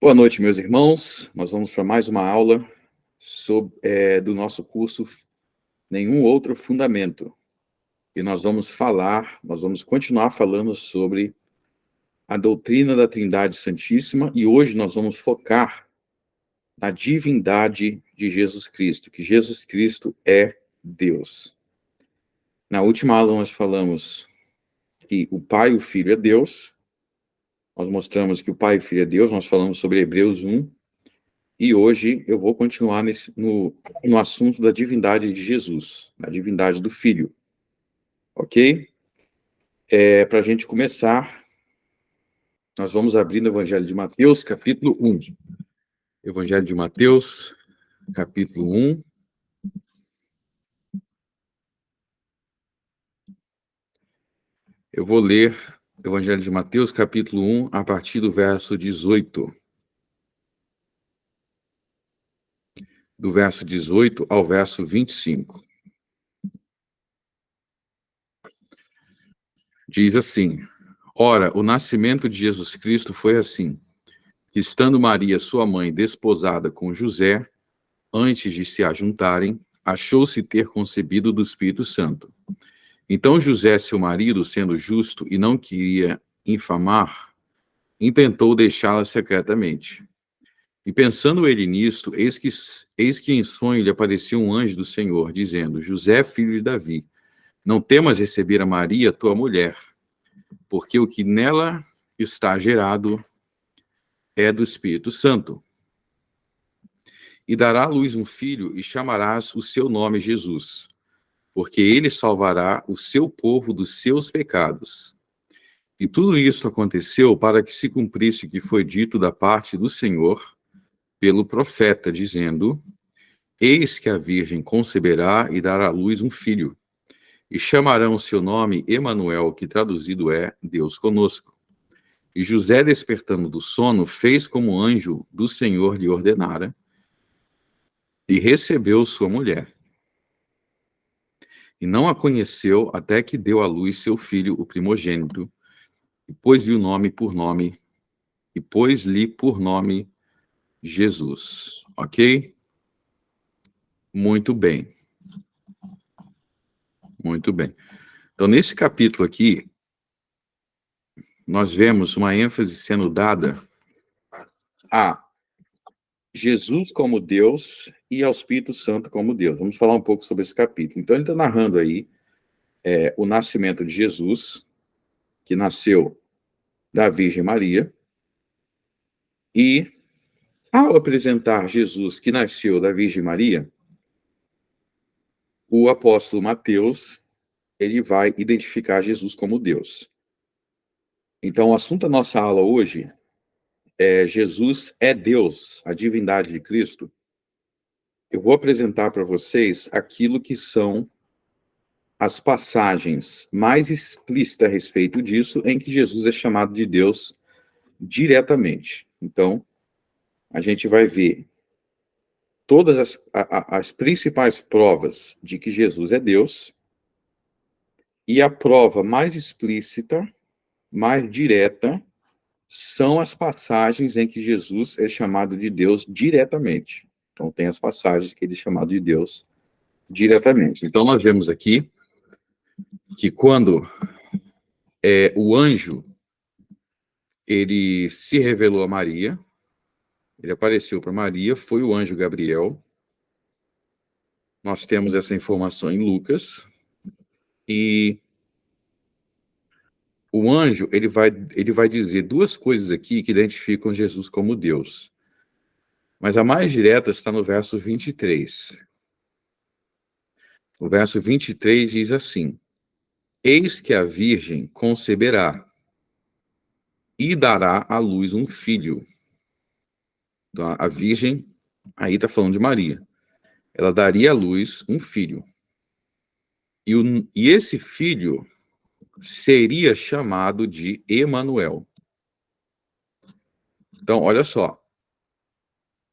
Boa noite, meus irmãos. Nós vamos para mais uma aula do nosso curso Nenhum Outro Fundamento. E nós vamos continuar falando sobre a doutrina da Trindade Santíssima, e hoje nós vamos focar na divindade de Jesus Cristo, que Jesus Cristo é Deus. Na última aula nós falamos que o Pai e o Filho é Deus. Nós mostramos que o Pai e o Filho é Deus, nós falamos sobre Hebreus 1, e hoje eu vou continuar no assunto da divindade de Jesus, da divindade do Filho. Ok? Para a gente começar, nós vamos abrir no Evangelho de Mateus, capítulo 1. Evangelho de Mateus, capítulo 1. Eu vou ler Evangelho de Mateus, capítulo 1, a partir do verso 18. Do verso 18 ao verso 25. Diz assim: Ora, o nascimento de Jesus Cristo foi assim, que estando Maria, sua mãe, desposada com José, antes de se ajuntarem, achou-se ter concebido do Espírito Santo. Então José, seu marido, sendo justo e não queria infamar, intentou deixá-la secretamente. E pensando ele nisto, eis que em sonho lhe apareceu um anjo do Senhor, dizendo: José, filho de Davi, não temas receber a Maria, tua mulher, porque o que nela está gerado é do Espírito Santo. E dará à luz um filho, e chamarás o seu nome Jesus, porque ele salvará o seu povo dos seus pecados. E tudo isso aconteceu para que se cumprisse o que foi dito da parte do Senhor pelo profeta, dizendo: Eis que a virgem conceberá e dará à luz um filho, e chamarão o seu nome Emanuel, que traduzido é Deus conosco. E José, despertando do sono, fez como o anjo do Senhor lhe ordenara, e recebeu sua mulher. E não a conheceu até que deu à luz seu filho, o primogênito, e pôs-lhe por nome Jesus. Ok? Muito bem. Muito bem. Então, nesse capítulo aqui, nós vemos uma ênfase sendo dada a Jesus como Deus e ao Espírito Santo como Deus. Vamos falar um pouco sobre esse capítulo. Então, ele está narrando aí o nascimento de Jesus, que nasceu da Virgem Maria, e ao apresentar Jesus, que nasceu da Virgem Maria, o apóstolo Mateus, ele vai identificar Jesus como Deus. Então, o assunto da nossa aula hoje é Jesus é Deus, a divindade de Cristo. Eu vou apresentar para vocês aquilo que são as passagens mais explícitas a respeito disso, em que Jesus é chamado de Deus diretamente. Então, a gente vai ver todas as principais provas de que Jesus é Deus, e a prova mais explícita, mais direta, são as passagens em que Jesus é chamado de Deus diretamente. Então, tem as passagens que ele é chamado de Deus diretamente. Então, nós vemos aqui que quando o anjo ele se revelou a Maria, ele apareceu para Maria, foi o anjo Gabriel. Nós temos essa informação em Lucas. E o anjo, ele vai dizer duas coisas aqui que identificam Jesus como Deus. Mas a mais direta está no verso 23. O verso 23 diz assim: Eis que a virgem conceberá e dará à luz um filho. Então, a virgem, aí está falando de Maria. Ela daria à luz um filho. E esse filho seria chamado de Emanuel. Então, olha só.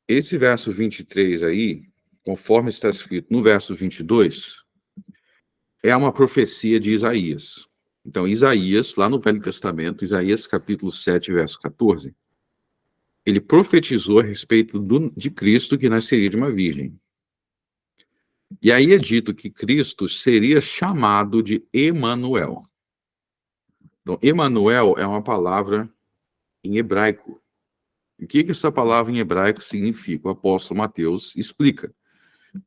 Esse verso 23 aí, conforme está escrito no verso 22, é uma profecia de Isaías. Então, Isaías, lá no Velho Testamento, Isaías capítulo 7, verso 14, ele profetizou a respeito de Cristo que nasceria de uma virgem. E aí é dito que Cristo seria chamado de Emanuel. Então, Emanuel é uma palavra em hebraico. O que essa palavra em hebraico significa? O apóstolo Mateus explica.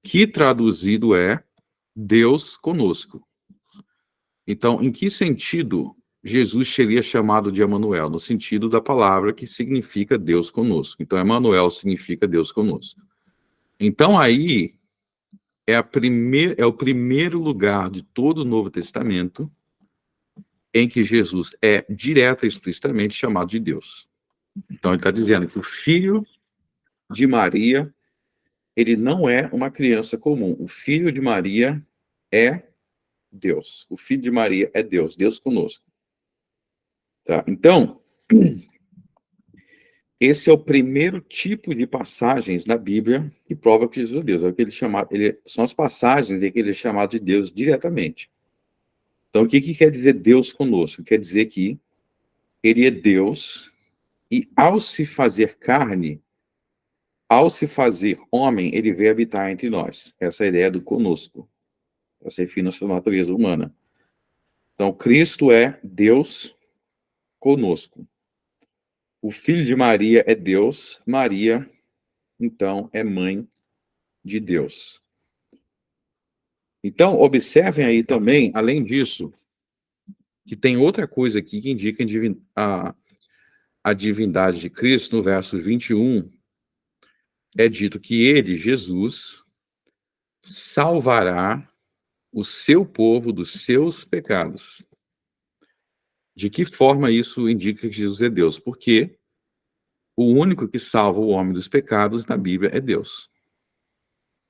Que traduzido é Deus conosco. Então, em que sentido Jesus seria chamado de Emanuel? No sentido da palavra que significa Deus conosco. Então, Emanuel significa Deus conosco. Então, aí é o primeiro lugar de todo o Novo Testamento em que Jesus é direta e explicitamente chamado de Deus. Então, ele está dizendo que o filho de Maria, ele não é uma criança comum. O filho de Maria é Deus. O filho de Maria é Deus, Deus conosco. Tá? Então, esse é o primeiro tipo de passagens na Bíblia que prova que Jesus é Deus. É o que são as passagens em que ele é chamado de Deus diretamente. Então, o que quer dizer Deus conosco? Quer dizer que ele é Deus e, ao se fazer carne, ao se fazer homem, ele veio habitar entre nós. Essa é a ideia do conosco. Para se referir à sua natureza humana. Então, Cristo é Deus conosco. O filho de Maria é Deus. Maria, então, é mãe de Deus. Então, observem aí também, além disso, que tem outra coisa aqui que indica a divindade de Cristo. No verso 21, é dito que ele, Jesus, salvará o seu povo dos seus pecados. De que forma isso indica que Jesus é Deus? Porque o único que salva o homem dos pecados na Bíblia é Deus.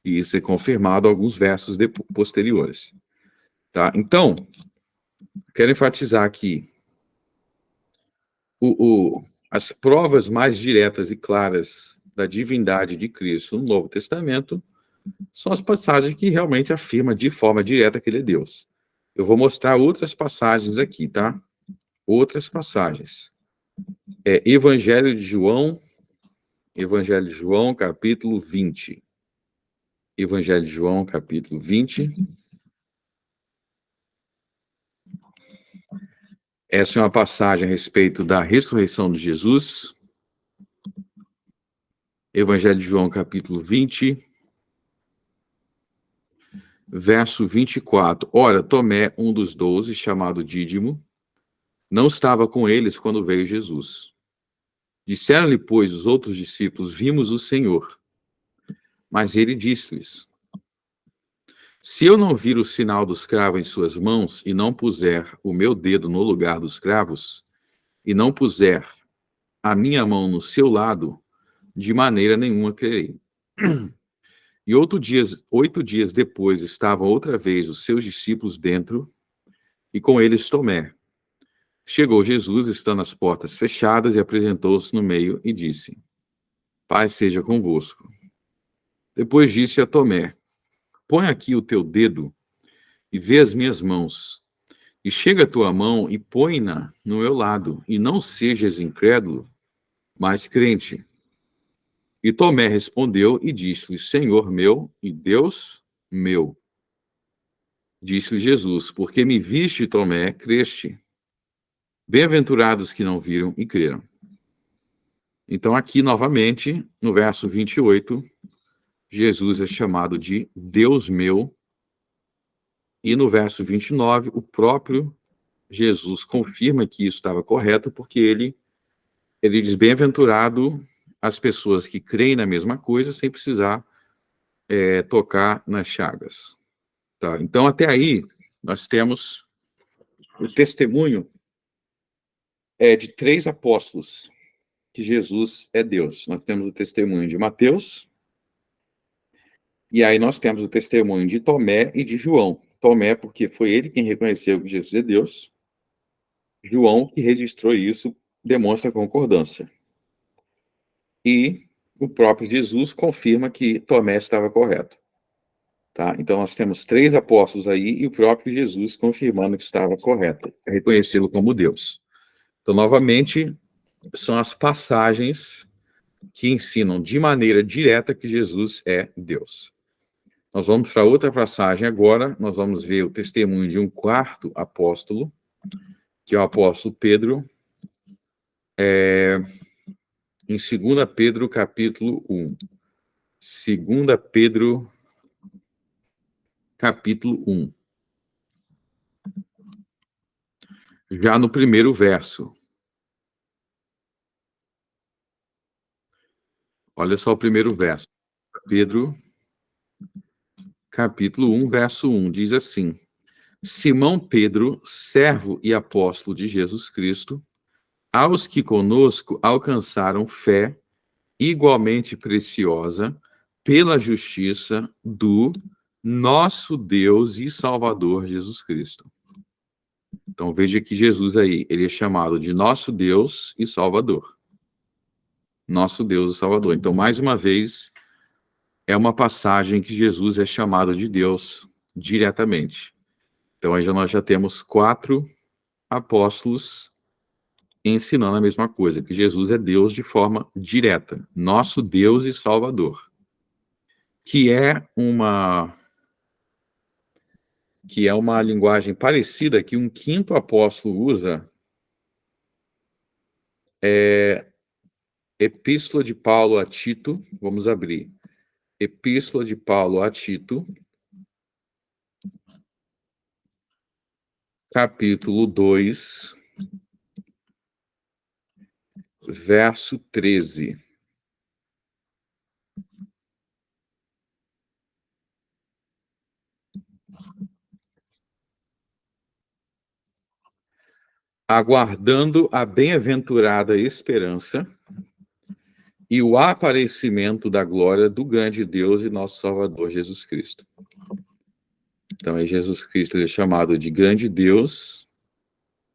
E isso é confirmado em alguns versos posteriores. Tá? Então, quero enfatizar aqui as provas mais diretas e claras da divindade de Cristo no Novo Testamento são as passagens que realmente afirmam de forma direta que ele é Deus. Eu vou mostrar outras passagens aqui, tá? Outras passagens. Evangelho de João, capítulo 20. Evangelho de João, capítulo 20. Essa é uma passagem a respeito da ressurreição de Jesus. Evangelho de João, capítulo 20, verso 24. Ora, Tomé, um dos 12, chamado Dídimo, não estava com eles quando veio Jesus. Disseram-lhe, pois, os outros discípulos: vimos o Senhor. Mas ele disse-lhes: se eu não vir o sinal dos cravos em suas mãos, e não puser o meu dedo no lugar dos cravos, e não puser a minha mão no seu lado, de maneira nenhuma crerei. E 8 dias depois, estavam outra vez os seus discípulos dentro, e com eles Tomé. Chegou Jesus, estando as portas fechadas, e apresentou-se no meio, e disse: paz seja convosco. Depois disse a Tomé: põe aqui o teu dedo, e vê as minhas mãos, e chega a tua mão, e põe-na no meu lado, e não sejas incrédulo, mas crente. E Tomé respondeu e disse-lhe: Senhor meu e Deus meu. Disse-lhe Jesus: porque me viste, Tomé, creste. Bem-aventurados que não viram e creram. Então, aqui, novamente, no verso 28, Jesus é chamado de Deus meu. E no verso 29, o próprio Jesus confirma que isso estava correto, porque ele diz: bem-aventurado as pessoas que creem na mesma coisa sem precisar tocar nas chagas. Tá? Então, até aí, nós temos o testemunho de 3 apóstolos que Jesus é Deus. Nós temos o testemunho de Mateus, e aí nós temos o testemunho de Tomé e de João. Tomé, porque foi ele quem reconheceu que Jesus é Deus. João, que registrou isso, demonstra concordância. E o próprio Jesus confirma que Tomé estava correto. Tá? Então, nós temos 3 apóstolos aí e o próprio Jesus confirmando que estava correto, reconhecê-lo como Deus. Então, novamente, são as passagens que ensinam de maneira direta que Jesus é Deus. Nós vamos para outra passagem agora, nós vamos ver o testemunho de um quarto apóstolo, que é o apóstolo Pedro, em 2 Pedro, capítulo 1. 2 Pedro, capítulo 1. Já no primeiro verso. Olha só o primeiro verso. Pedro, capítulo 1, verso 1, diz assim: Simão Pedro, servo e apóstolo de Jesus Cristo, aos que conosco alcançaram fé igualmente preciosa pela justiça do nosso Deus e Salvador Jesus Cristo. Então veja que Jesus aí, ele é chamado de nosso Deus e Salvador. Nosso Deus e Salvador. Então, mais uma vez, é uma passagem que Jesus é chamado de Deus diretamente. Então, aí nós já temos 4 apóstolos ensinando a mesma coisa, que Jesus é Deus de forma direta, nosso Deus e Salvador, que é uma linguagem parecida que um quinto apóstolo usa, Epístola de Paulo a Tito, vamos abrir, Epístola de Paulo a Tito, capítulo 2, verso 13. Aguardando a bem-aventurada esperança e o aparecimento da glória do grande Deus e nosso Salvador Jesus Cristo. Então, aí Jesus Cristo ele é chamado de grande Deus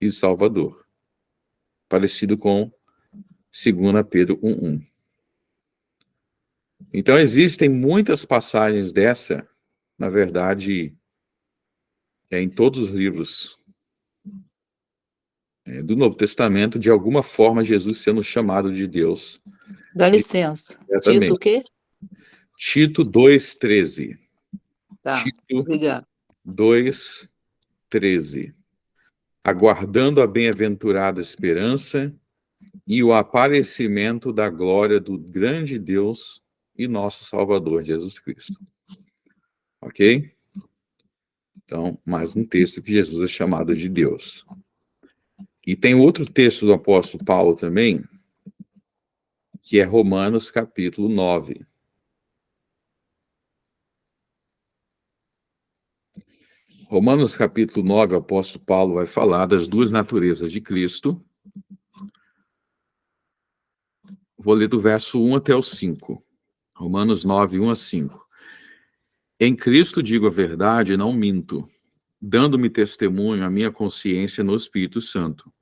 e Salvador, parecido com 2 Pedro 1:1. Então, existem muitas passagens dessa, na verdade, em todos os livros do Novo Testamento, de alguma forma, Jesus sendo chamado de Deus. Dá licença. Tito o quê? Tito 2:13. Tá, Tito obrigado. 2:13. Aguardando a bem-aventurada esperança e o aparecimento da glória do grande Deus e nosso Salvador Jesus Cristo. Ok? Então, mais um texto que Jesus é chamado de Deus. E tem outro texto do apóstolo Paulo também, que é Romanos capítulo 9. Romanos capítulo 9, o apóstolo Paulo vai falar das duas naturezas de Cristo. Vou ler do verso 1 até o 5. Romanos 9, 1 a 5. Em Cristo digo a verdade e não minto, dando-me testemunho a minha consciência no Espírito Santo,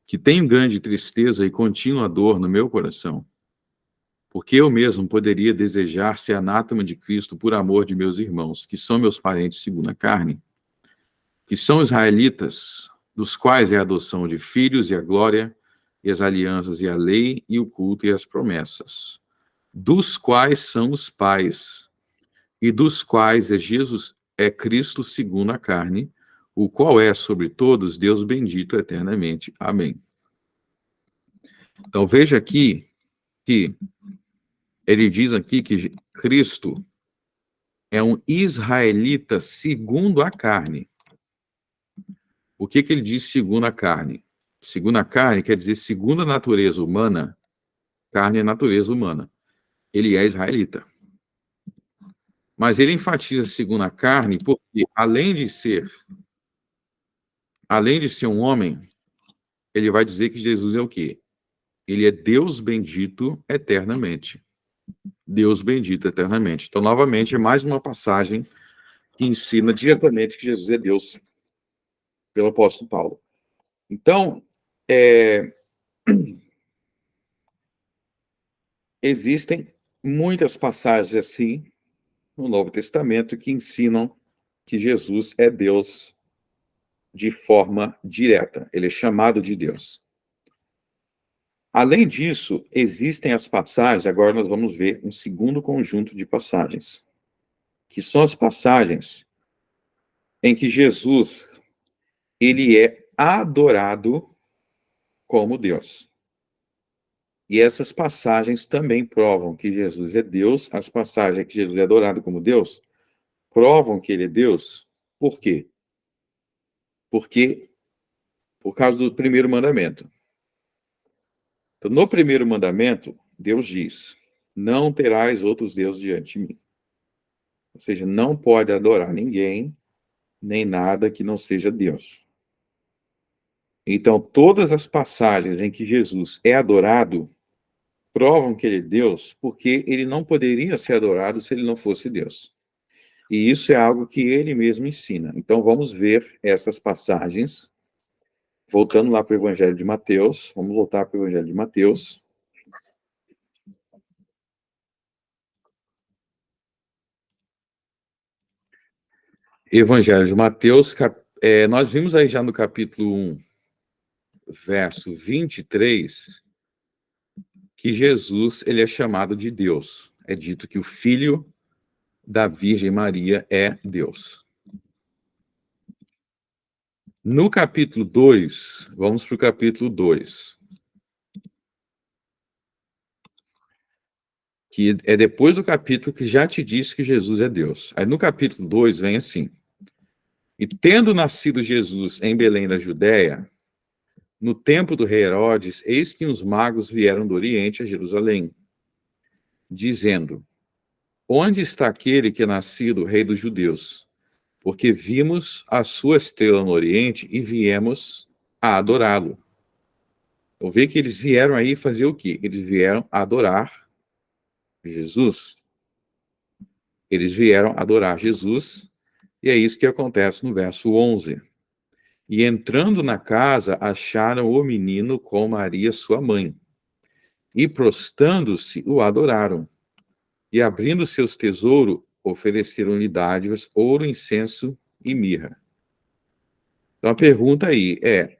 que tenho grande tristeza e contínua dor no meu coração, porque eu mesmo poderia desejar ser anátema de Cristo por amor de meus irmãos, que são meus parentes segundo a carne, que são israelitas, dos quais é a adoção de filhos e a glória, e as alianças e a lei, e o culto e as promessas, dos quais são os pais, e dos quais é Cristo segundo a carne, o qual é sobre todos Deus bendito eternamente. Amém. Então veja aqui que ele diz aqui que Cristo é um israelita segundo a carne. O que ele diz segundo a carne? Segundo a carne quer dizer segundo a natureza humana. Carne é natureza humana. Ele é israelita. Mas ele enfatiza segundo a carne porque, além de ser um homem, ele vai dizer que Jesus é o quê? Ele é Deus bendito eternamente. Deus bendito eternamente. Então, novamente, é mais uma passagem que ensina diretamente que Jesus é Deus, pelo apóstolo Paulo. Então, existem muitas passagens assim no Novo Testamento que ensinam que Jesus é Deus de forma direta. Ele é chamado de Deus. Além disso, existem as passagens, agora nós vamos ver um segundo conjunto de passagens, que são as passagens em que Jesus, ele é adorado como Deus. E essas passagens também provam que Jesus é Deus. As passagens que Jesus é adorado como Deus provam que ele é Deus. Por quê? Porque por causa do primeiro mandamento. Então, no primeiro mandamento, Deus diz: não terás outros deuses diante de mim. Ou seja, não pode adorar ninguém, nem nada que não seja Deus. Então, todas as passagens em que Jesus é adorado provam que ele é Deus, porque ele não poderia ser adorado se ele não fosse Deus. E isso é algo que ele mesmo ensina. Então, vamos ver essas passagens. Voltando lá para o Evangelho de Mateus, vamos voltar para o Evangelho de Mateus. Evangelho de Mateus, nós vimos aí já no capítulo 1, verso 23, que Jesus ele é chamado de Deus. É dito que o Filho da Virgem Maria é Deus. No capítulo 2, vamos para o capítulo 2, que é depois do capítulo que já te disse que Jesus é Deus. Aí no capítulo 2 vem assim: e tendo nascido Jesus em Belém da Judéia, no tempo do rei Herodes, eis que os magos vieram do Oriente a Jerusalém, dizendo: onde está aquele que é nascido rei dos judeus? Porque vimos a sua estrela no Oriente e viemos a adorá-lo. Eu vejo que eles vieram aí fazer o quê? Eles vieram adorar Jesus. Eles vieram adorar Jesus, e é isso que acontece no verso 11. E entrando na casa, acharam o menino com Maria, sua mãe. E prostrando-se, o adoraram. E abrindo seus tesouros, ofereceram-lhe dádivas, ouro, incenso e mirra. Então a pergunta aí é: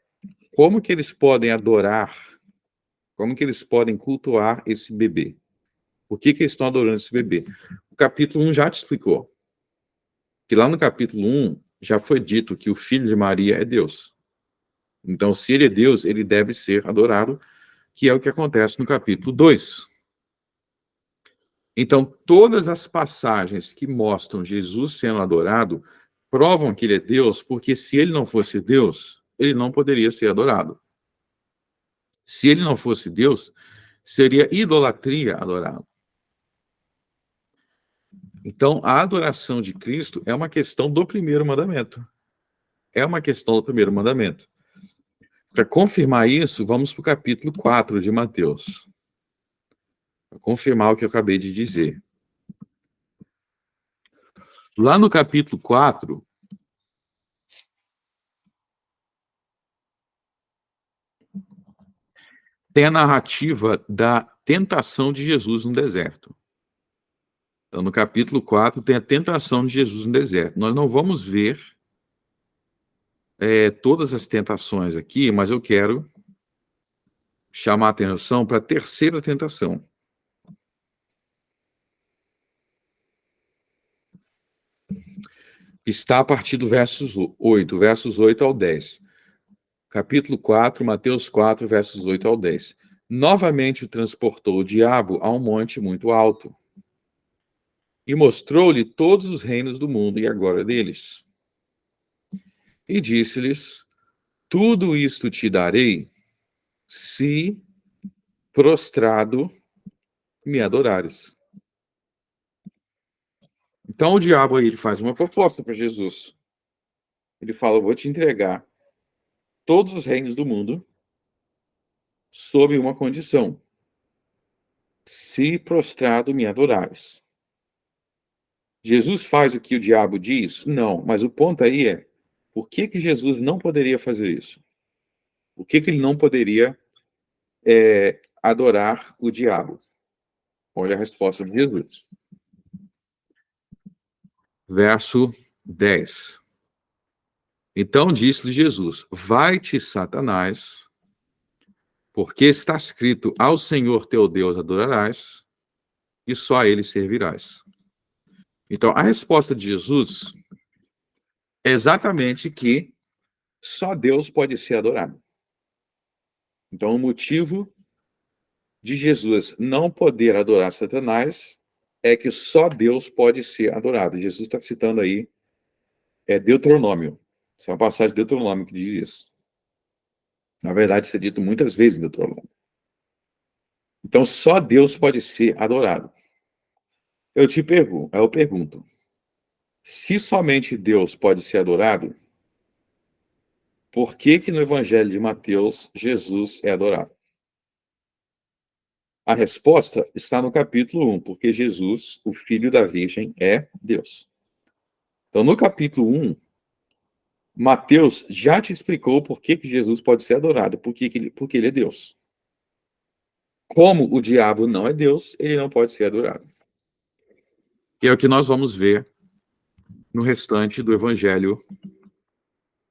como que eles podem adorar, como que eles podem cultuar esse bebê? Por que eles estão adorando esse bebê? O capítulo 1 já te explicou. Que lá no capítulo 1 já foi dito que o filho de Maria é Deus. Então, se ele é Deus, ele deve ser adorado, que é o que acontece no capítulo 2. Então, todas as passagens que mostram Jesus sendo adorado provam que ele é Deus, porque se ele não fosse Deus, ele não poderia ser adorado. Se ele não fosse Deus, seria idolatria adorá-lo. Então, a adoração de Cristo é uma questão do primeiro mandamento. É uma questão do primeiro mandamento. Para confirmar isso, vamos para o capítulo 4 de Mateus. Para confirmar o que eu acabei de dizer. Lá no capítulo 4, tem a narrativa da tentação de Jesus no deserto. Então, no capítulo 4, tem a tentação de Jesus no deserto. Nós não vamos ver todas as tentações aqui, mas eu quero chamar a atenção para a terceira tentação. Está a partir do versos 8 ao 10. Capítulo 4, Mateus 4, versos 8 ao 10. Novamente o transportou o diabo a um monte muito alto e mostrou-lhe todos os reinos do mundo e a glória deles. E disse-lhes: tudo isto te darei, se prostrado me adorares. Então o diabo aí ele faz uma proposta para Jesus. Ele fala: eu vou te entregar todos os reinos do mundo sob uma condição: se prostrado me adorares. Jesus faz o que o diabo diz? Não, mas o ponto aí é: por que Jesus não poderia fazer isso? Por que ele não poderia adorar o diabo? Olha a resposta de Jesus. Verso 10. Então disse-lhe Jesus: vai-te, Satanás, Porque está escrito: ao Senhor teu Deus adorarás, e só a ele servirás. Então, a resposta de Jesus é exatamente que só Deus pode ser adorado. Então, o motivo de Jesus não poder adorar Satanás é que só Deus pode ser adorado. Jesus está citando aí Deuteronômio. Essa é uma passagem de Deuteronômio que diz isso. Na verdade, isso é dito muitas vezes em Deuteronômio. Então, só Deus pode ser adorado. Eu pergunto, se somente Deus pode ser adorado, por que no Evangelho de Mateus Jesus é adorado? A resposta está no capítulo 1, porque Jesus, o Filho da Virgem, é Deus. Então, no capítulo 1, Mateus já te explicou por que Jesus pode ser adorado, porque ele é Deus. Como o diabo não é Deus, ele não pode ser adorado. E é o que nós vamos ver no restante do Evangelho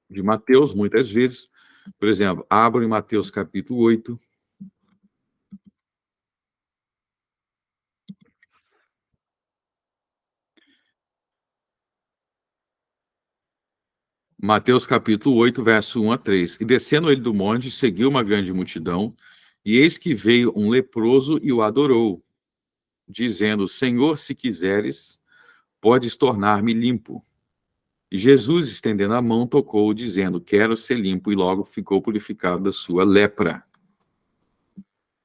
de Mateus, muitas vezes. Por exemplo, abra em Mateus capítulo 8. Mateus capítulo 8, verso 1 a 3. E descendo ele do monte, seguiu uma grande multidão, e eis que veio um leproso e o adorou, dizendo: Senhor, se quiseres, podes tornar-me limpo. E Jesus, estendendo a mão, tocou, dizendo: Quero ser limpo, e logo ficou purificado da sua lepra.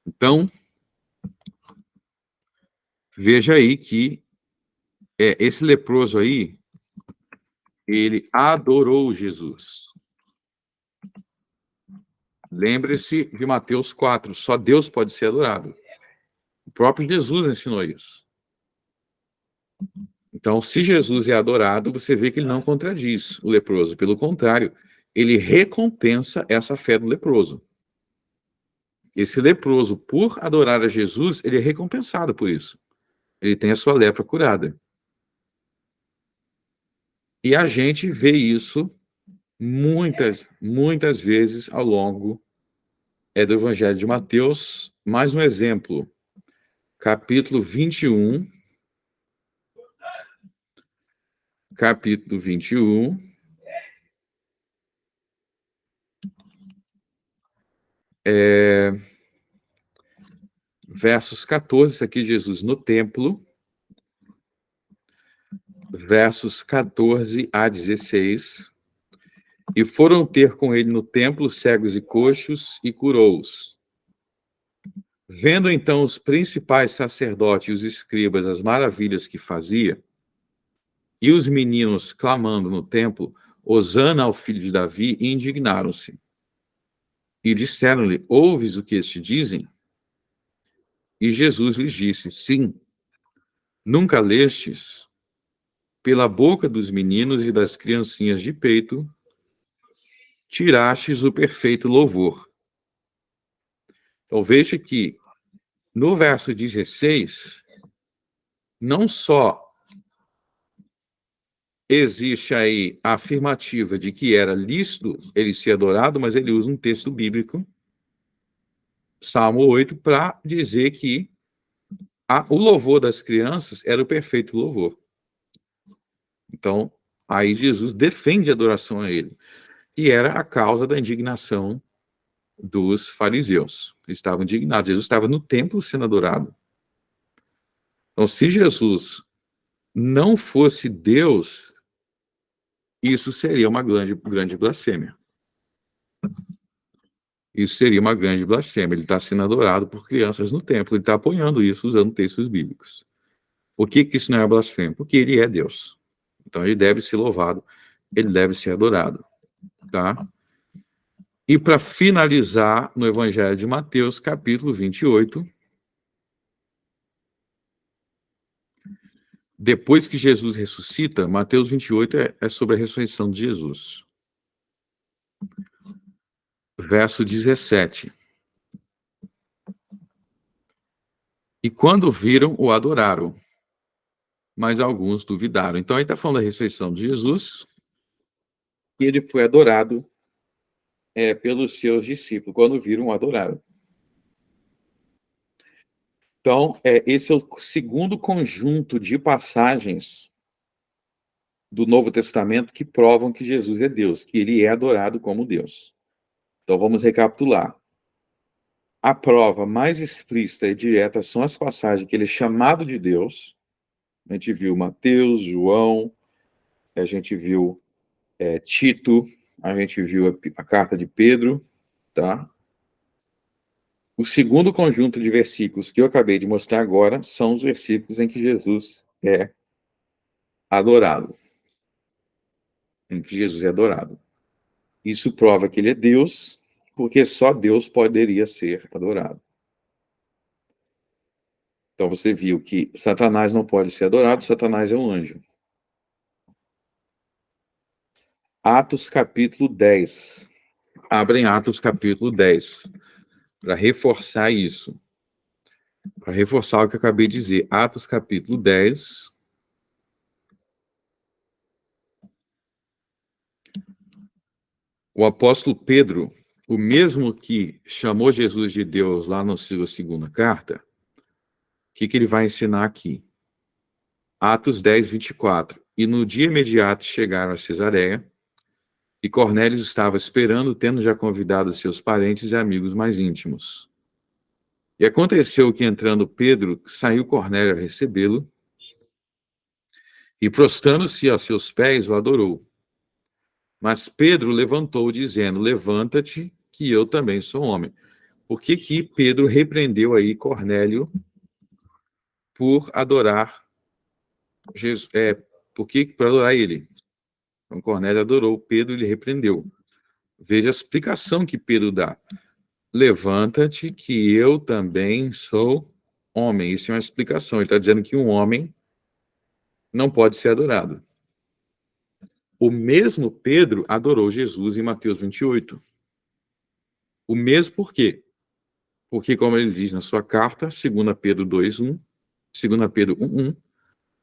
Então, veja aí que esse leproso aí, ele adorou Jesus. Lembre-se de Mateus 4, só Deus pode ser adorado. O próprio Jesus ensinou isso. Então, se Jesus é adorado, você vê que ele não contradiz o leproso. Pelo contrário, ele recompensa essa fé do leproso. Esse leproso, por adorar a Jesus, ele é recompensado por isso. Ele tem a sua lepra curada. E a gente vê isso muitas vezes ao longo do Evangelho de Mateus. Mais um exemplo. Capítulo 21. Capítulo 21. Versos 14, aqui Jesus no templo. Versos 14 a 16. E foram ter com ele no templo cegos e coxos, e curou-os. Vendo então os principais sacerdotes e os escribas as maravilhas que fazia, e os meninos clamando no templo, Hosana ao filho de Davi, indignaram-se. E disseram-lhe: ouves o que estes dizem? E Jesus lhes disse: sim, nunca lestes? Pela boca dos meninos e das criancinhas de peito, tirastes o perfeito louvor. Então veja que no verso 16, não só existe aí a afirmativa de que era lícito ele ser adorado, mas ele usa um texto bíblico, Salmo 8, para dizer que o louvor das crianças era o perfeito louvor. Então, aí Jesus defende a adoração a ele, e era a causa da indignação dos fariseus. Eles estavam indignados. Jesus estava no templo sendo adorado. Então, se Jesus não fosse Deus, isso seria uma grande blasfêmia. Isso seria uma grande blasfêmia. Ele está sendo adorado por crianças no templo. Ele está apoiando isso usando textos bíblicos. Por que isso não é blasfêmia? Porque ele é Deus. Então, ele deve ser louvado, ele deve ser adorado. Tá? E para finalizar, no Evangelho de Mateus, capítulo 28, depois que Jesus ressuscita, Mateus 28 é sobre a ressurreição de Jesus. Verso 17. E quando viram, o adoraram, mas alguns duvidaram. Então, aí está falando da ressurreição de Jesus, e ele foi adorado pelos seus discípulos. Quando viram, o adoraram. Então, esse é o segundo conjunto de passagens do Novo Testamento que provam que Jesus é Deus, que ele é adorado como Deus. Então, vamos recapitular. A prova mais explícita e direta são as passagens que ele é chamado de Deus. A gente viu Mateus, João, a gente viu Tito, a gente viu a carta de Pedro, tá? O segundo conjunto de versículos que eu acabei de mostrar agora são os versículos em que Jesus é adorado. Em que Jesus é adorado. Isso prova que ele é Deus, porque só Deus poderia ser adorado. Então você viu que Satanás não pode ser adorado, Satanás é um anjo. Atos capítulo 10. Abrem Atos capítulo 10, para reforçar isso. Para reforçar o que eu acabei de dizer. Atos capítulo 10. O apóstolo Pedro, o mesmo que chamou Jesus de Deus lá na sua segunda carta, o que ele vai ensinar aqui? Atos 10, 24. E no dia imediato chegaram a Cesareia, e Cornélio estava esperando, tendo já convidado seus parentes e amigos mais íntimos. E aconteceu que, entrando Pedro, saiu Cornélio a recebê-lo, e prostrando-se aos seus pés, o adorou. Mas Pedro levantou, dizendo: levanta-te, que eu também sou homem. Por que Pedro repreendeu aí Cornélio por adorar Jesus? Por que por adorar ele? Então Cornélio adorou Pedro e lhe repreendeu. Veja a explicação que Pedro dá. Levanta-te, que eu também sou homem. Isso é uma explicação. Ele está dizendo que um homem não pode ser adorado. O mesmo Pedro adorou Jesus em Mateus 28. O mesmo por quê? Porque, como ele diz na sua carta, 2 Pedro 2:1, 2 Pedro 1:1,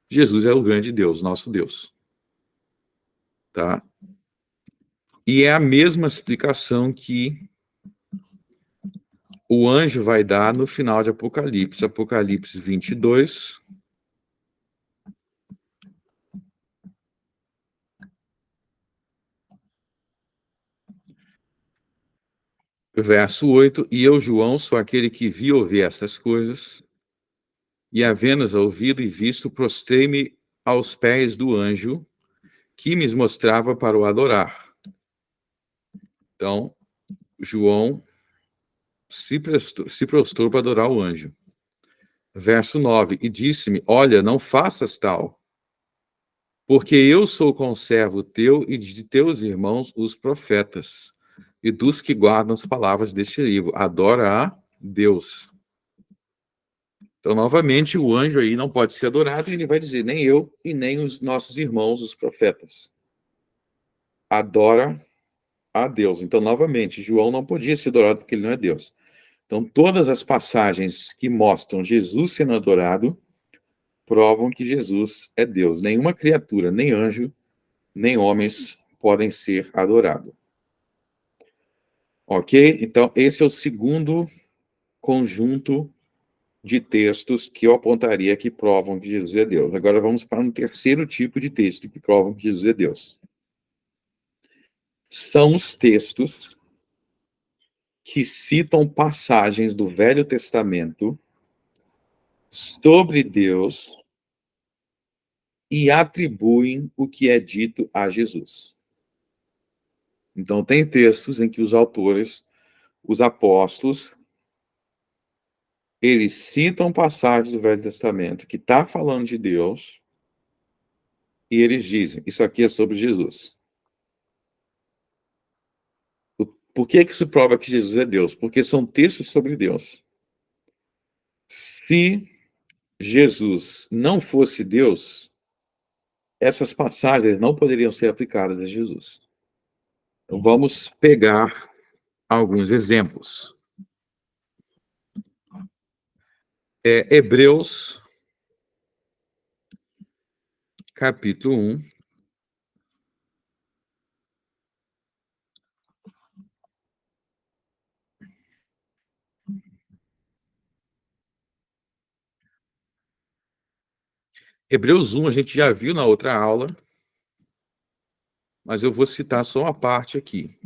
Jesus é o grande Deus, nosso Deus. Tá? E é a mesma explicação que o anjo vai dar no final de Apocalipse. Apocalipse 22. Verso 8, e eu, João, sou aquele que vi e ouvi essas coisas, e havendo-as ouvido e visto, prostrei-me aos pés do anjo, que me mostrava para o adorar. Então, João se prostrou para adorar o anjo. Verso 9, e disse-me, olha, não faças tal, porque eu sou conservo teu e de teus irmãos, os profetas, e dos que guardam as palavras deste livro. Adora a Deus. Então, novamente, o anjo aí não pode ser adorado, e ele vai dizer, nem eu e nem os nossos irmãos, os profetas. Adora a Deus. Então, novamente, João não podia ser adorado porque ele não é Deus. Então, todas as passagens que mostram Jesus sendo adorado provam que Jesus é Deus. Nenhuma criatura, nem anjo, nem homens podem ser adorados. Ok? Então, esse é o segundo conjunto de textos que eu apontaria que provam que Jesus é Deus. Agora vamos para um terceiro tipo de texto que provam que Jesus é Deus. São os textos que citam passagens do Velho Testamento sobre Deus e atribuem o que é dito a Jesus. Então, tem textos em que os autores, os apóstolos, eles citam passagens do Velho Testamento que está falando de Deus e eles dizem, isso aqui é sobre Jesus. Por que isso prova que Jesus é Deus? Porque são textos sobre Deus. Se Jesus não fosse Deus, essas passagens não poderiam ser aplicadas a Jesus. Então, vamos pegar alguns exemplos. Hebreus, capítulo 1. Hebreus 1 a gente já viu na outra aula, mas eu vou citar só uma parte aqui.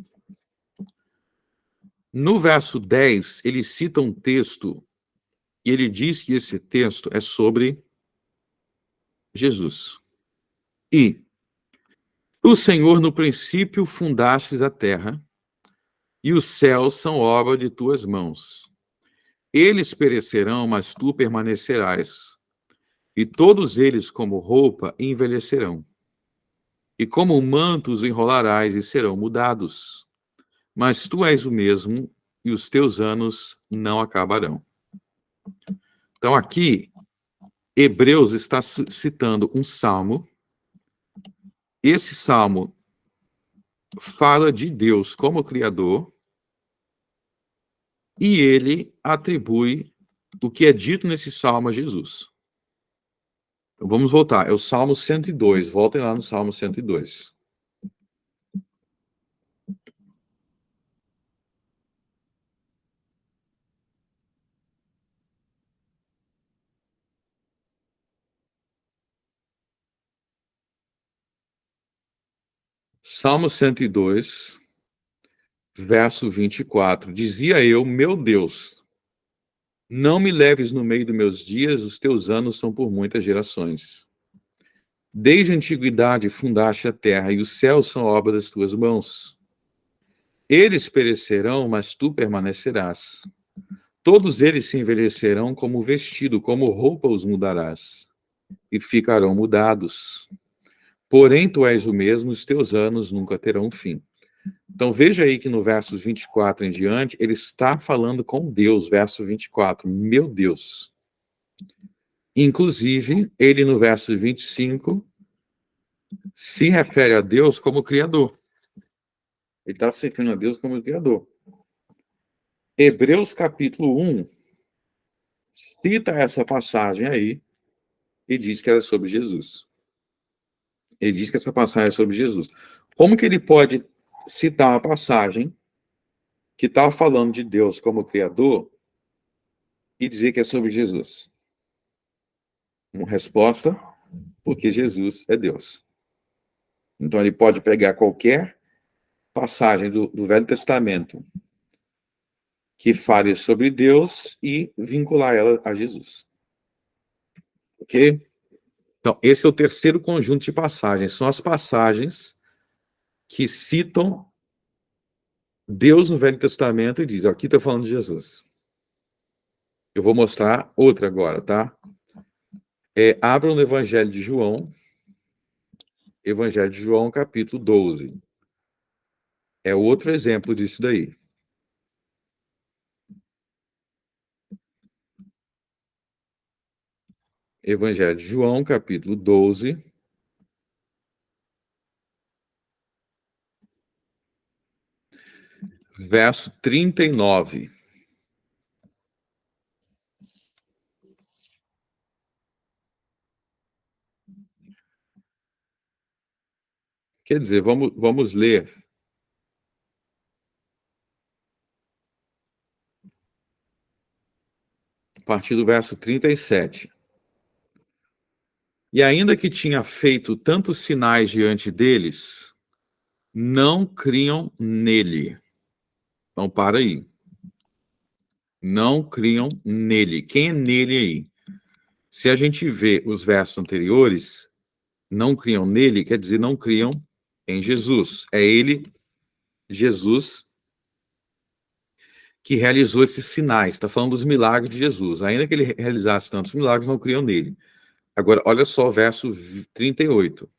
No verso 10, ele cita um texto e ele diz que esse texto é sobre Jesus. E o Senhor, no princípio, fundastes a terra, e os céus são obra de tuas mãos. Eles perecerão, mas tu permanecerás. E todos eles, como roupa, envelhecerão. E como mantos enrolarás e serão mudados. Mas tu és o mesmo, e os teus anos não acabarão. Então, aqui, Hebreus está citando um salmo. Esse salmo fala de Deus como Criador, e ele atribui o que é dito nesse salmo a Jesus. Então, vamos voltar. É o Salmo 102. Voltem lá no Salmo 102. Salmo 102, verso 24. Dizia eu, meu Deus, não me leves no meio dos meus dias, os teus anos são por muitas gerações. Desde a antiguidade fundaste a terra, e os céus são obra das tuas mãos. Eles perecerão, mas tu permanecerás. Todos eles se envelhecerão como vestido, como roupa os mudarás, e ficarão mudados. Porém, tu és o mesmo, os teus anos nunca terão fim. Então, veja aí que no verso 24 em diante, ele está falando com Deus, verso 24, meu Deus. Inclusive, ele no verso 25 se refere a Deus como Criador. Ele está se referindo a Deus como Criador. Hebreus capítulo 1 cita essa passagem aí e diz que ela é sobre Jesus. Ele diz que essa passagem é sobre Jesus. Como que ele pode citar uma passagem que está falando de Deus como Criador e dizer que é sobre Jesus? Uma resposta, porque Jesus é Deus. Então ele pode pegar qualquer passagem do Velho Testamento que fale sobre Deus e vincular ela a Jesus. Ok? Então, esse é o terceiro conjunto de passagens. São as passagens que citam Deus no Velho Testamento e diz, ó, aqui está falando de Jesus. Eu vou mostrar outra agora, tá? Abram no Evangelho de João, capítulo 12. É outro exemplo disso daí. Evangelho de João, capítulo 12. Verso 39. Quer dizer, vamos ler a partir do verso 37. E ainda que tinha feito tantos sinais diante deles, não criam nele. Então, para aí. Não criam nele. Quem é nele aí? Se a gente vê os versos anteriores, não criam nele, quer dizer, não criam em Jesus. É ele, Jesus, que realizou esses sinais. Está falando dos milagres de Jesus. Ainda que ele realizasse tantos milagres, não criam nele. Agora, olha só o verso 38.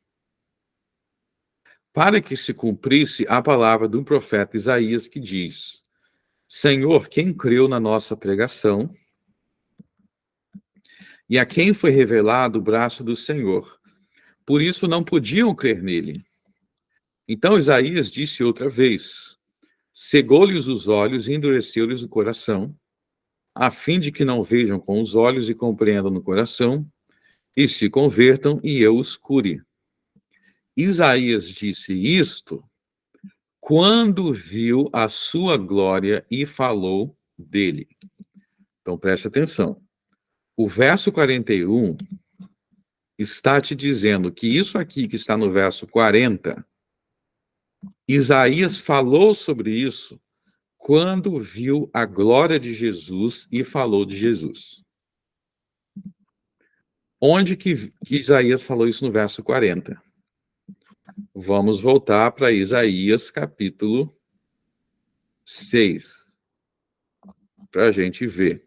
Para que se cumprisse a palavra do profeta Isaías, que diz: Senhor, quem creu na nossa pregação? E a quem foi revelado o braço do Senhor? Por isso não podiam crer nele. Então Isaías disse outra vez: cegou-lhes os olhos e endureceu-lhes o coração, a fim de que não vejam com os olhos e compreendam no coração, e se convertam e eu os cure. Isaías disse isto quando viu a sua glória e falou dele. Então preste atenção. O verso 41 está te dizendo que isso aqui que está no verso 40, Isaías falou sobre isso quando viu a glória de Jesus e falou de Jesus. Onde que Isaías falou isso no verso 40? Vamos voltar para Isaías capítulo 6, para a gente ver.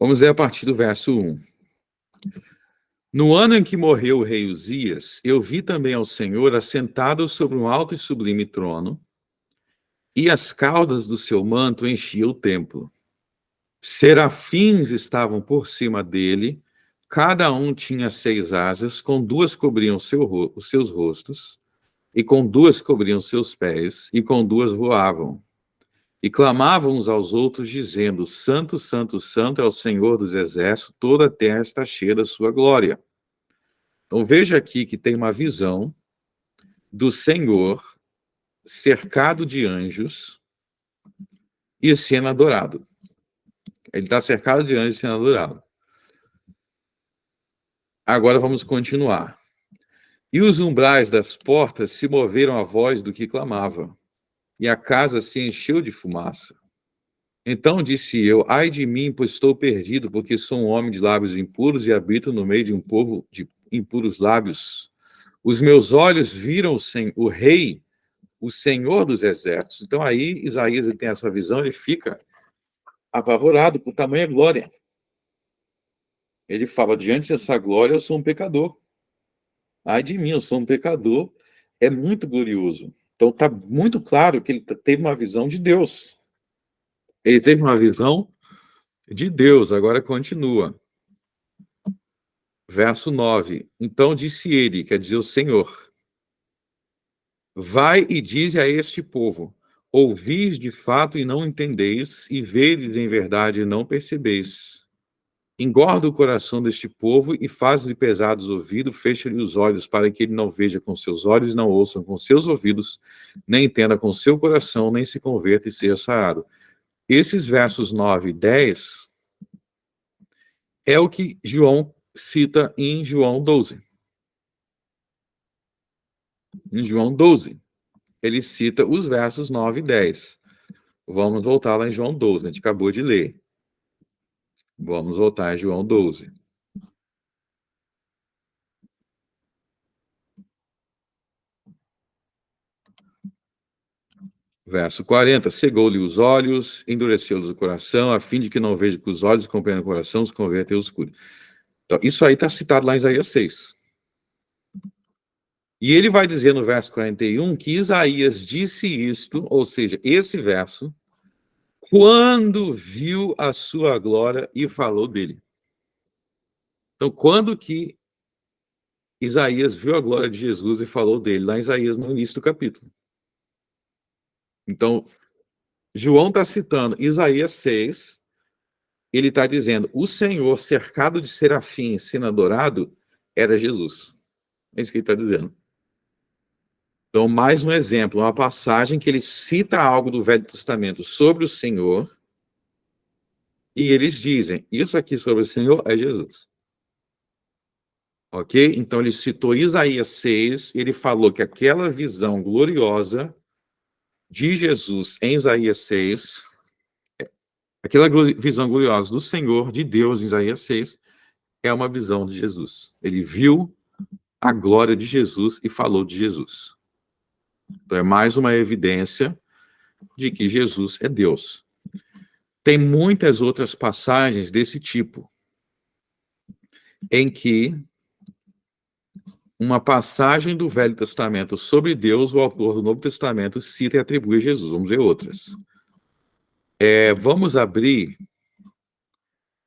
Vamos ler a partir do verso 1. No ano em que morreu o rei Uzias, eu vi também ao Senhor assentado sobre um alto e sublime trono, e as caudas do seu manto enchiam o templo. Serafins estavam por cima dele, cada um tinha 6 asas, com 2 cobriam os seus rostos, e com 2 cobriam seus pés, e com 2 voavam. E clamavam uns aos outros, dizendo: Santo, Santo, Santo é o Senhor dos exércitos, toda a terra está cheia da sua glória. Então veja aqui que tem uma visão do Senhor cercado de anjos e sendo adorado. Ele está cercado de anjos e sendo adorado. Agora vamos continuar. E os umbrais das portas se moveram à voz do que clamava, e a casa se encheu de fumaça. Então disse eu: ai de mim, pois estou perdido, porque sou um homem de lábios impuros e habito no meio de um povo de impuros lábios. Os meus olhos viram o rei, o Senhor dos exércitos. Então aí Isaías ele tem essa visão, ele fica apavorado por tamanha glória. Ele fala: diante dessa glória eu sou um pecador. Ai de mim, eu sou um pecador. É muito glorioso. Então está muito claro que ele teve uma visão de Deus. Ele teve uma visão de Deus. Agora continua. Verso 9. Então disse ele, quer dizer o Senhor: vai e dize a este povo: ouvis de fato e não entendeis, e vedes em verdade e não percebeis. Engorda o coração deste povo e faz-lhe pesados os ouvidos, fecha-lhe os olhos para que ele não veja com seus olhos, não ouça com seus ouvidos, nem entenda com seu coração, nem se converta e seja sarado. Esses versos 9 e 10 é o que João cita em João 12. Em João 12, ele cita os versos 9 e 10. Vamos voltar lá em João 12, a gente acabou de ler. Vamos voltar em João 12. Verso 40, cegou-lhe os olhos, endureceu-lhes o coração, a fim de que não veja com os olhos, compreenda o coração, se converta e os cure. Então, isso aí está citado lá em Isaías 6. E ele vai dizer no verso 41 que Isaías disse isto, ou seja, esse verso, quando viu a sua glória e falou dele. Então, quando que Isaías viu a glória de Jesus e falou dele? Lá em Isaías, no início do capítulo. Então, João está citando Isaías 6, ele está dizendo, o Senhor cercado de serafins sendo adorado era Jesus. É isso que ele está dizendo. Então, mais um exemplo, uma passagem que ele cita algo do Velho Testamento sobre o Senhor, e eles dizem, isso aqui sobre o Senhor é Jesus. Ok? Então, ele citou Isaías 6, ele falou que aquela visão gloriosa de Jesus em Isaías 6, aquela visão gloriosa do Senhor, de Deus em Isaías 6, é uma visão de Jesus. Ele viu a glória de Jesus e falou de Jesus. Então, é mais uma evidência de que Jesus é Deus. Tem muitas outras passagens desse tipo, em que uma passagem do Velho Testamento sobre Deus, o autor do Novo Testamento cita e atribui a Jesus. Vamos ver outras. Vamos abrir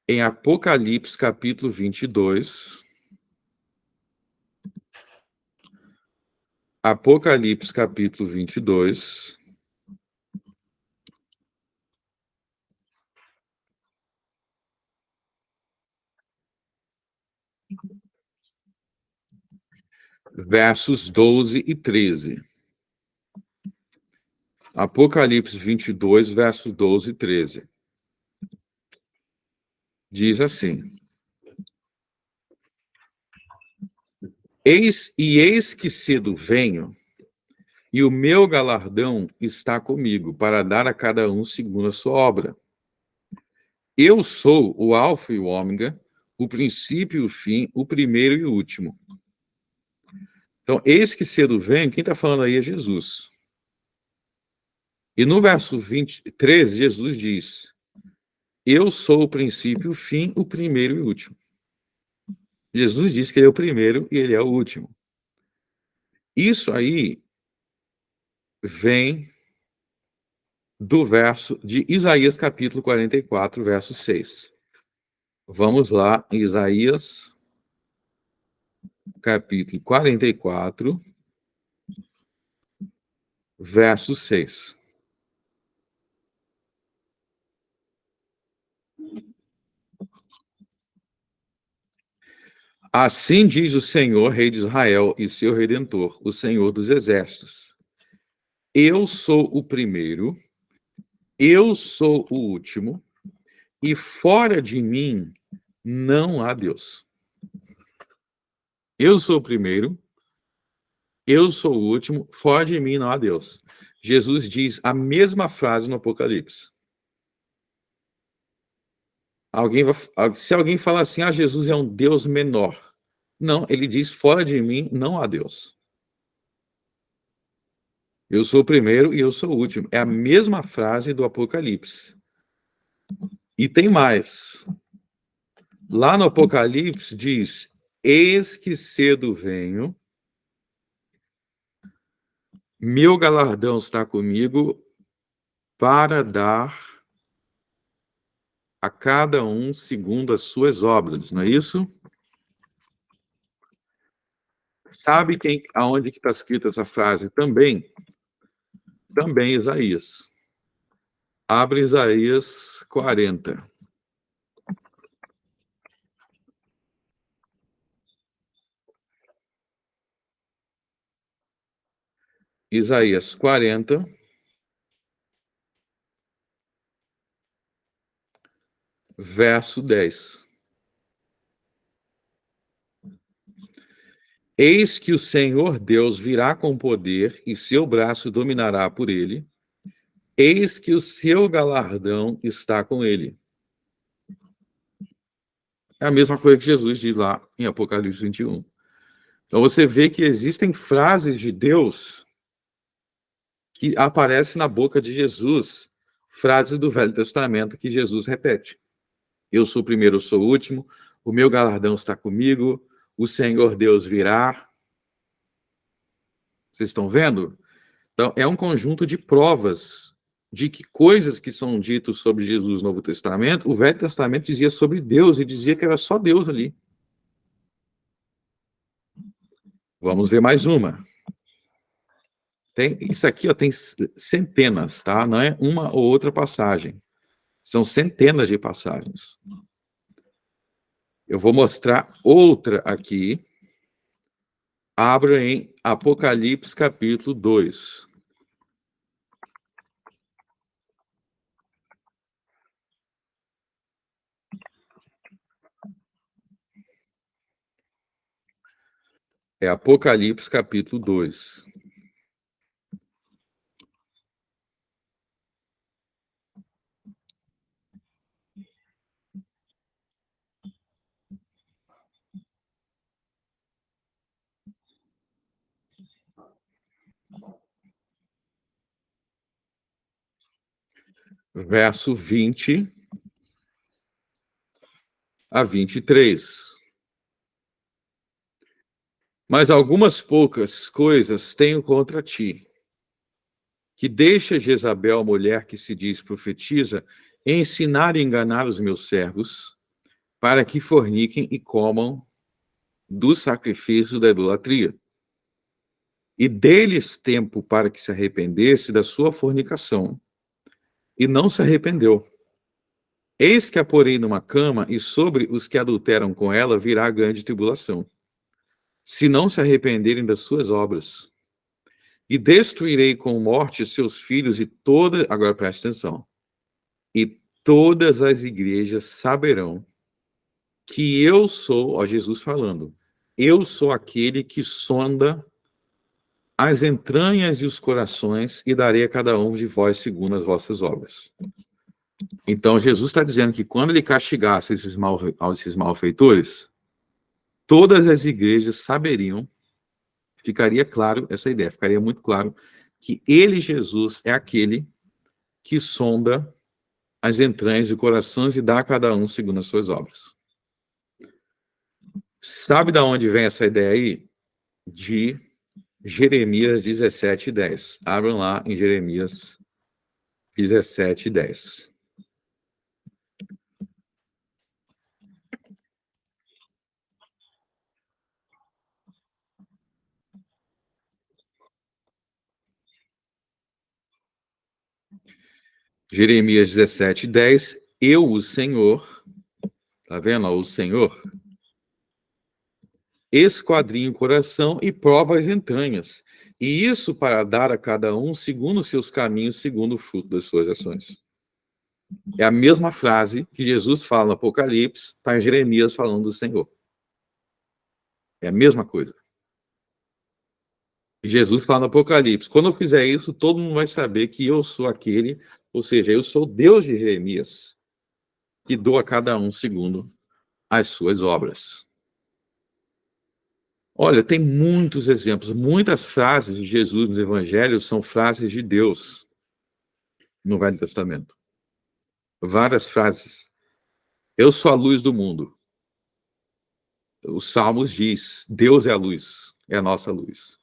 em Apocalipse, capítulo 22. Apocalipse, capítulo 22. versos 12 e 13. Apocalipse 22, versos 12 e 13. Diz assim: eis que cedo venho, e o meu galardão está comigo, para dar a cada um segundo a sua obra. Eu sou o Alfa e o Ômega, o princípio e o fim, o primeiro e o último. Então, eis que cedo venho, quem está falando aí é Jesus. E no verso 23, Jesus diz: eu sou o princípio, o fim, o primeiro e o último. Jesus diz que ele é o primeiro e ele é o último. Isso aí vem do verso de Isaías, capítulo 44, verso 6. Vamos lá, Isaías, capítulo 44, verso 6. Assim diz o Senhor, Rei de Israel e seu Redentor, o Senhor dos Exércitos: eu sou o primeiro, eu sou o último, e fora de mim não há Deus. Eu sou o primeiro, eu sou o último, fora de mim não há Deus. Jesus diz a mesma frase no Apocalipse. Se alguém falar assim, Jesus é um Deus menor. Não, ele diz, fora de mim não há Deus. Eu sou o primeiro e eu sou o último. É a mesma frase do Apocalipse. E tem mais. Lá no Apocalipse diz, eis que cedo venho, meu galardão está comigo para dar a cada um segundo as suas obras, não é isso? Sabe aonde que está escrita essa frase também? Também Isaías. Abre Isaías 40. Isaías 40, verso 10. Eis que o Senhor Deus virá com poder e seu braço dominará por ele. Eis que o seu galardão está com ele. É a mesma coisa que Jesus diz lá em Apocalipse 21. Então você vê que existem frases de Deus que aparecem na boca de Jesus, frases do Velho Testamento que Jesus repete. Eu sou o primeiro, eu sou o último, o meu galardão está comigo, o Senhor Deus virá. Vocês estão vendo? Então, é um conjunto de provas de que coisas que são ditas sobre Jesus no Novo Testamento, o Velho Testamento dizia sobre Deus e dizia que era só Deus ali. Vamos ver mais uma. Isso aqui ó, tem centenas, tá? Não é uma ou outra passagem. São centenas de passagens. Eu vou mostrar outra aqui. Abra em Apocalipse, capítulo 2. É Apocalipse, capítulo 2. Verso 20 a 23. Mas algumas poucas coisas tenho contra ti, que deixa Jezabel, mulher que se diz profetiza, ensinar e enganar os meus servos, para que forniquem e comam dos sacrifícios da idolatria. E dê-lhes tempo para que se arrependesse da sua fornicação. E não se arrependeu. Eis que a porei numa cama, e sobre os que adulteram com ela virá grande tribulação. se não se arrependerem das suas obras. E destruirei com morte seus filhos e toda... Agora preste atenção. E todas as igrejas saberão que eu sou, ó, Jesus falando, eu sou aquele que sonda as entranhas e os corações e darei a cada um de vós segundo as vossas obras. Então, Jesus está dizendo que quando ele castigasse esses malfeitores, todas as igrejas saberiam, ficaria claro essa ideia, ficaria muito claro que ele, Jesus, é aquele que sonda as entranhas e corações e dá a cada um segundo as suas obras. Sabe de onde vem essa ideia aí? De Jeremias 17:10. Abram lá em Jeremias 17:10. Jeremias 17:10. Eu, o Senhor, tá vendo? O Senhor, esquadrinho o coração e prova as entranhas. E isso para dar a cada um segundo os seus caminhos, segundo o fruto das suas ações. É a mesma frase que Jesus fala no Apocalipse para Jeremias falando do Senhor. É a mesma coisa. E Jesus fala no Apocalipse, quando eu fizer isso, todo mundo vai saber que eu sou aquele, ou seja, eu sou o Deus de Jeremias, que dou a cada um segundo as suas obras. Olha, tem muitos exemplos, muitas frases de Jesus nos evangelhos são frases de Deus no Velho Testamento. Várias frases. Eu sou a luz do mundo. Os Salmos diz, Deus é a luz, é a nossa luz.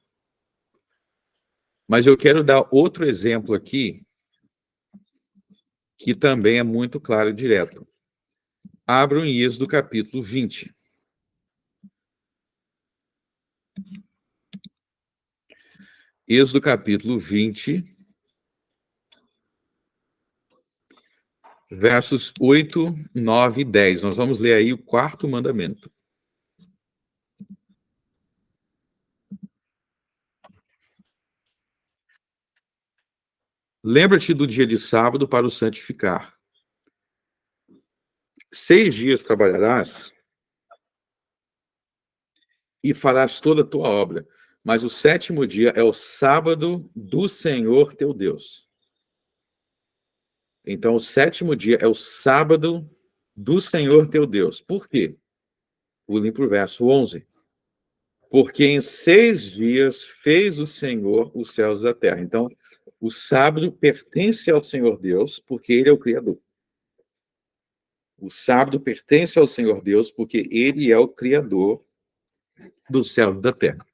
Mas eu quero dar outro exemplo aqui, que também é muito claro e direto. Abram em Êxodo capítulo 20. Êxodo capítulo 20, versos 8, 9 e 10. Nós vamos ler aí o quarto mandamento. Lembra-te do dia de sábado para o santificar. 6 dias trabalharás e farás toda a tua obra, mas o 7º dia é o sábado do Senhor teu Deus. Então, o 7º dia é o sábado do Senhor teu Deus. Por quê? Pulem para o verso 11. Porque em 6 dias fez o Senhor os céus e a terra. Então, o sábado pertence ao Senhor Deus, porque ele é o Criador. O sábado pertence ao Senhor Deus, porque ele é o Criador do céu e da terra.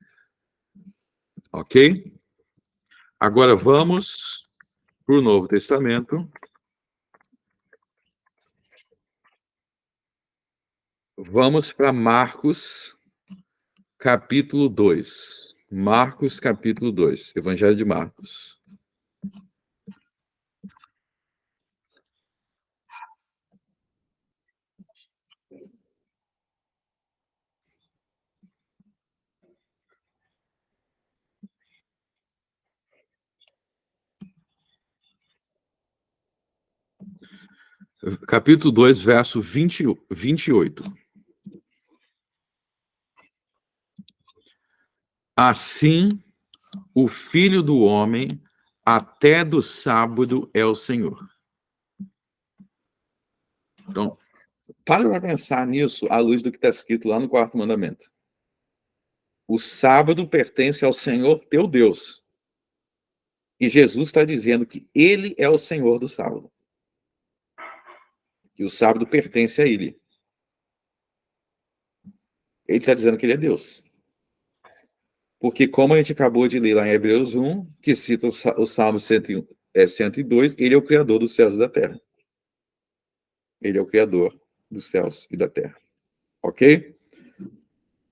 Ok? Agora vamos para o Novo Testamento. Vamos para Marcos, capítulo 2. Marcos, capítulo 2. Evangelho de Marcos. Capítulo 2, verso 28. Assim, o Filho do Homem, até do sábado é o Senhor. Então, para pensar nisso à luz do que está escrito lá no quarto mandamento. O sábado pertence ao Senhor teu Deus. E Jesus está dizendo que ele é o Senhor do sábado. Que o sábado pertence a ele. Ele está dizendo que ele é Deus. Porque, como a gente acabou de ler lá em Hebreus 1, que cita o Salmo 102, ele é o Criador dos céus e da terra. Ele é o Criador dos céus e da terra. Ok?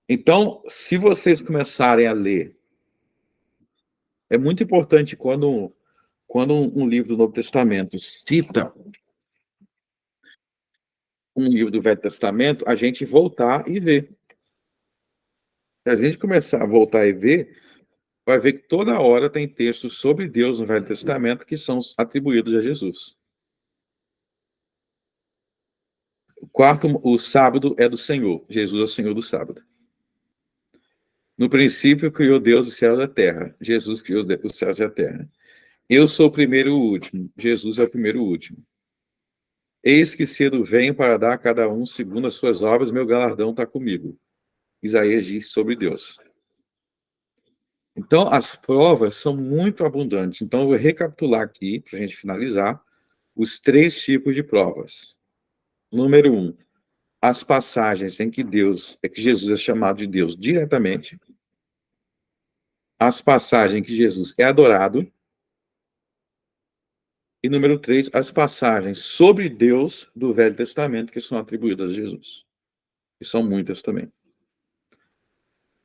Então, se vocês começarem a ler, é muito importante quando um livro do Novo Testamento cita um livro do Velho Testamento, a gente voltar e ver. Se a gente começar a voltar e ver, vai ver que toda hora tem textos sobre Deus no Velho Testamento que são atribuídos a Jesus. O sábado é do Senhor. Jesus é o Senhor do sábado. No princípio, criou Deus os céus e a terra. Jesus criou os céus e a terra. Eu sou o primeiro e o último. Jesus é o primeiro e o último. Eis que cedo venho para dar a cada um segundo as suas obras, meu galardão está comigo. Isaías diz sobre Deus. Então, as provas são muito abundantes. Então, eu vou recapitular aqui, para a gente finalizar, os 3 tipos de provas. Número 1, as passagens em que Jesus é chamado de Deus diretamente. As passagens em que Jesus é adorado. E número 3, as passagens sobre Deus do Velho Testamento que são atribuídas a Jesus. E são muitas também.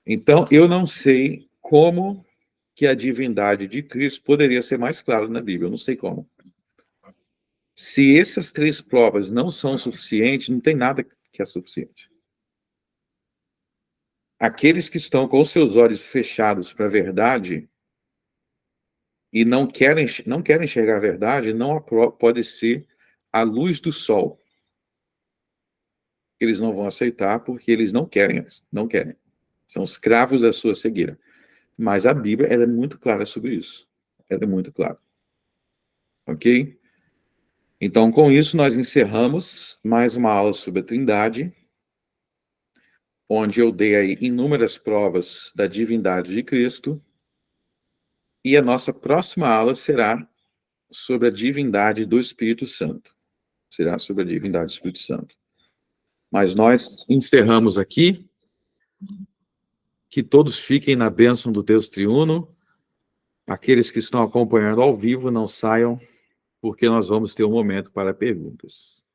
Então, eu não sei como que a divindade de Cristo poderia ser mais clara na Bíblia. Eu não sei como. Se essas 3 provas não são suficientes, não tem nada que é suficiente. Aqueles que estão com os seus olhos fechados para a verdade e não querem enxergar a verdade, não pode ser a luz do sol. Eles não vão aceitar porque eles não querem. São escravos da sua cegueira. Mas a Bíblia, ela é muito clara sobre isso. Ela é muito clara. Ok? Então, com isso, nós encerramos mais uma aula sobre a Trindade, onde eu dei aí inúmeras provas da divindade de Cristo. E a nossa próxima aula será sobre a divindade do Espírito Santo. Será sobre a divindade do Espírito Santo. Mas nós encerramos aqui. Que todos fiquem na bênção do Deus triuno. Aqueles que estão acompanhando ao vivo, não saiam, porque nós vamos ter um momento para perguntas.